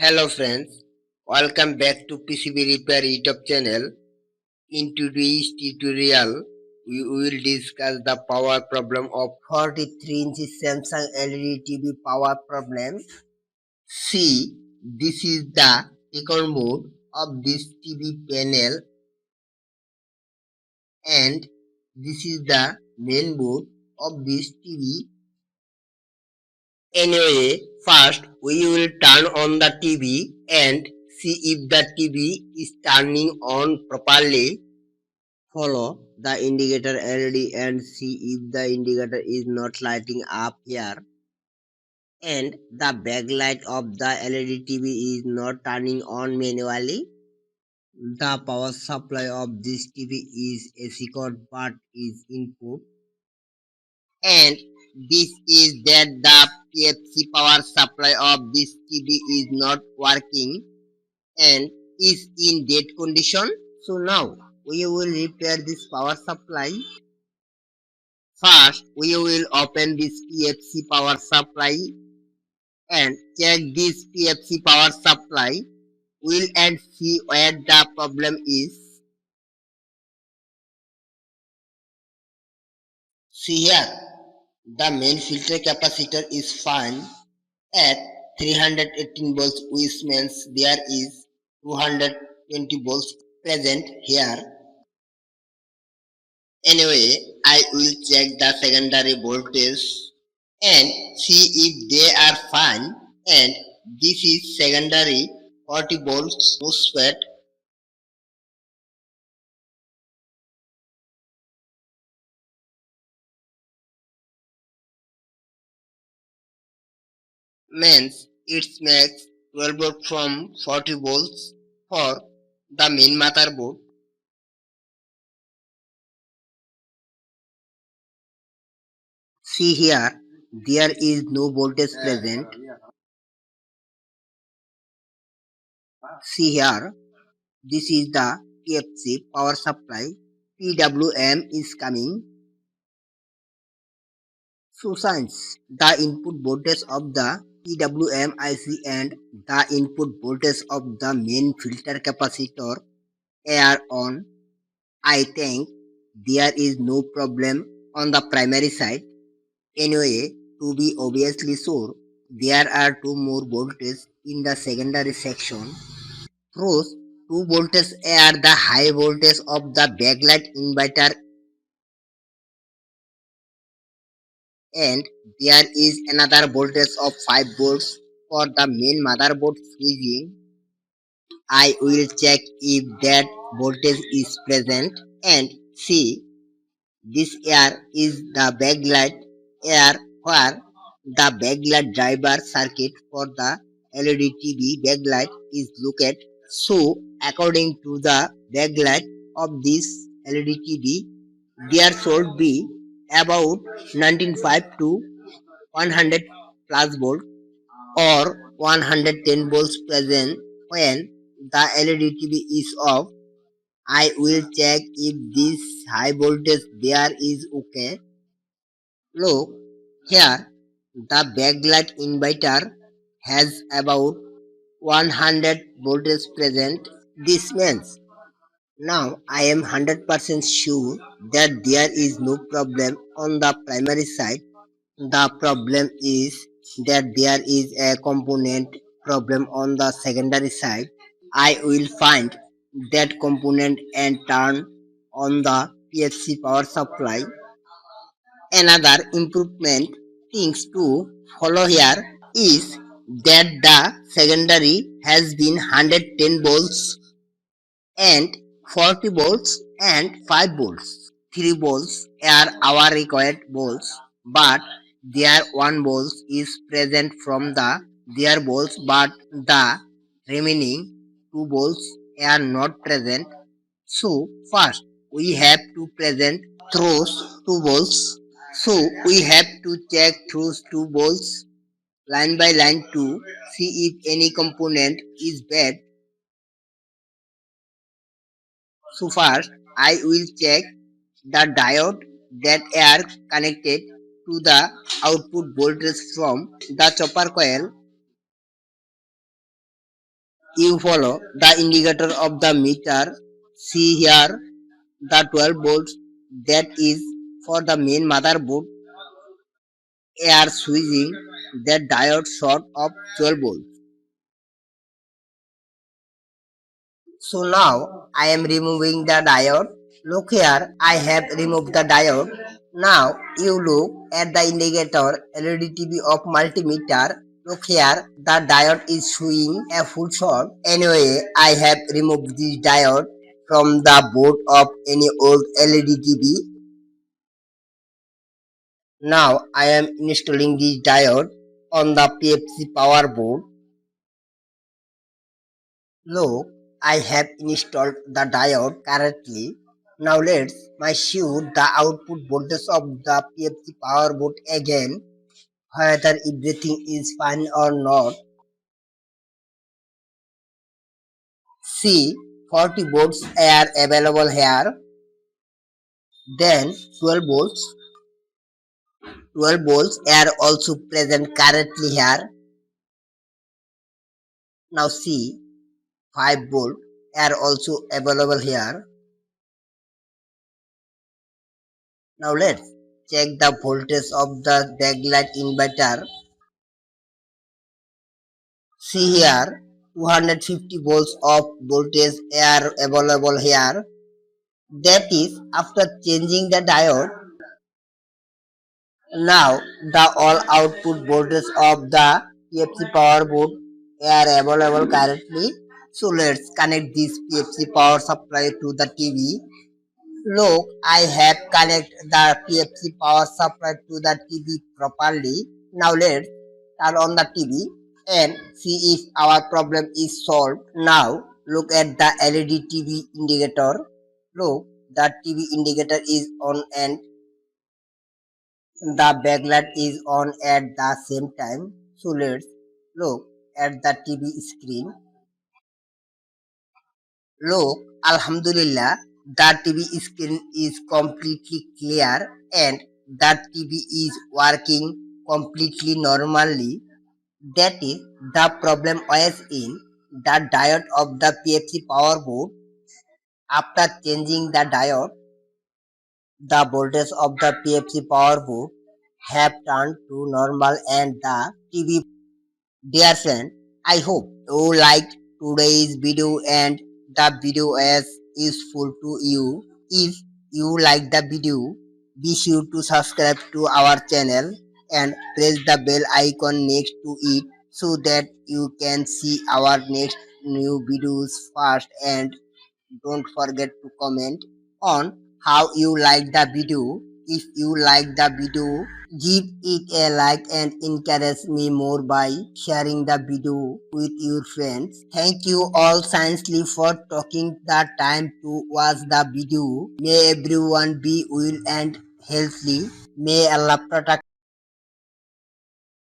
Hello friends, welcome back to PCB Repair YouTube channel. In today's tutorial, we will discuss the power problem of 43 inch Samsung LED TV power problem. See, this is the second mode of this TV panel and this is the main mode of this TV. Anyway, first we will turn on the TV and see if the TV is turning on properly. Follow the indicator LED and see if the indicator is not lighting up here. And the backlight of the LED TV is not turning on manually. The power supply of this TV is AC cord but is input. And this is that the PFC power supply of this TV is not working and is in dead condition. So now we will repair this power supply. First we will open this PFC power supply and check this PFC power supply will and see where the problem is. See here, the main filter capacitor is fine at 318 volts, which means there is 220 volts present here. Anyway, I will check the secondary voltage and see if they are fine, and this is secondary 40 volts MOSFET. Means it makes 12 volt from 40 volts for the main motherboard. See here, there is no voltage present. See here, this is the PFC power supply. PWM is coming. So since the input voltage of the PWM IC and the input voltage of the main filter capacitor are on, I think there is no problem on the primary side. Anyway, to be obviously sure, there are two more voltages in the secondary section. Those two voltages are the high voltage of the backlight inverter and there is another voltage of 5 volts for the main motherboard switching. I will check if that voltage is present and see this here is the backlight here where the backlight driver circuit for the LED TV backlight is located. So according to the backlight of this LED TV, there should be about 195 to 100 plus volt or 110 volts present when the LED TV is off. I will check if this high voltage there is okay. Look here, the backlight inverter has about 100 voltage present. This means now I am 100% sure that there is no problem on the primary side. The problem is that there is a component problem on the secondary side. I will find that component and turn on the PFC power supply. Another improvement things to follow here is that the secondary has been 110 volts and 40 volts and 5 volts. 3 volts are our required volts, but their 1 volts is present from the their volts, but the remaining 2 volts are not present. So first we have to present those 2 volts. So we have to check those 2 volts line by line to see if any component is bad. So first, I will check the diode that are connected to the output voltage from the chopper coil. You follow the indicator of the meter. See here the 12 volts that is for the main motherboard are switching that diode short of 12 volts. So now I am removing the diode. Look here, I have removed the diode. Now you look at the indicator LED TV of multimeter. Look here, the diode is showing a full short. Anyway, I have removed this diode from the board of any old LED TV. Now I am installing this diode on the PFC power board. Look, I have installed the diode correctly. Now let's measure the output voltage of the PFC power board again, whether everything is fine or not. See, 40 volts are available here. Then 12 volts. 12 volts are also present correctly here. Now see, 5 volts are also available here. Now let's check the voltage of the backlight inverter. See here, 250 volts of voltage are available here. That is after changing the diode. Now the all output voltage of the PFC power board are available currently. So let's connect this PFC power supply to the TV. Look, I have connected the PFC power supply to the TV properly. Now let's turn on the TV and see if our problem is solved. Now look at the LED TV indicator. Look, the TV indicator is on and the backlight is on at the same time. So let's look at the TV screen. Look, Alhamdulillah, the TV screen is completely clear and the TV is working completely normally. That is the problem was in the diode of the PFC power board. After changing the diode, the voltage of the PFC power board have turned to normal and the TV. Dear friend, I hope you liked today's video and the video is useful to you. If you like the video, be sure to subscribe to our channel and press the bell icon next to it so that you can see our next new videos first, and don't forget to comment on how you like the video. If you like the video, give it a like and encourage me more by sharing the video with your friends. Thank you all silently for taking the time to watch the video. May everyone be well and healthy. May Allah protect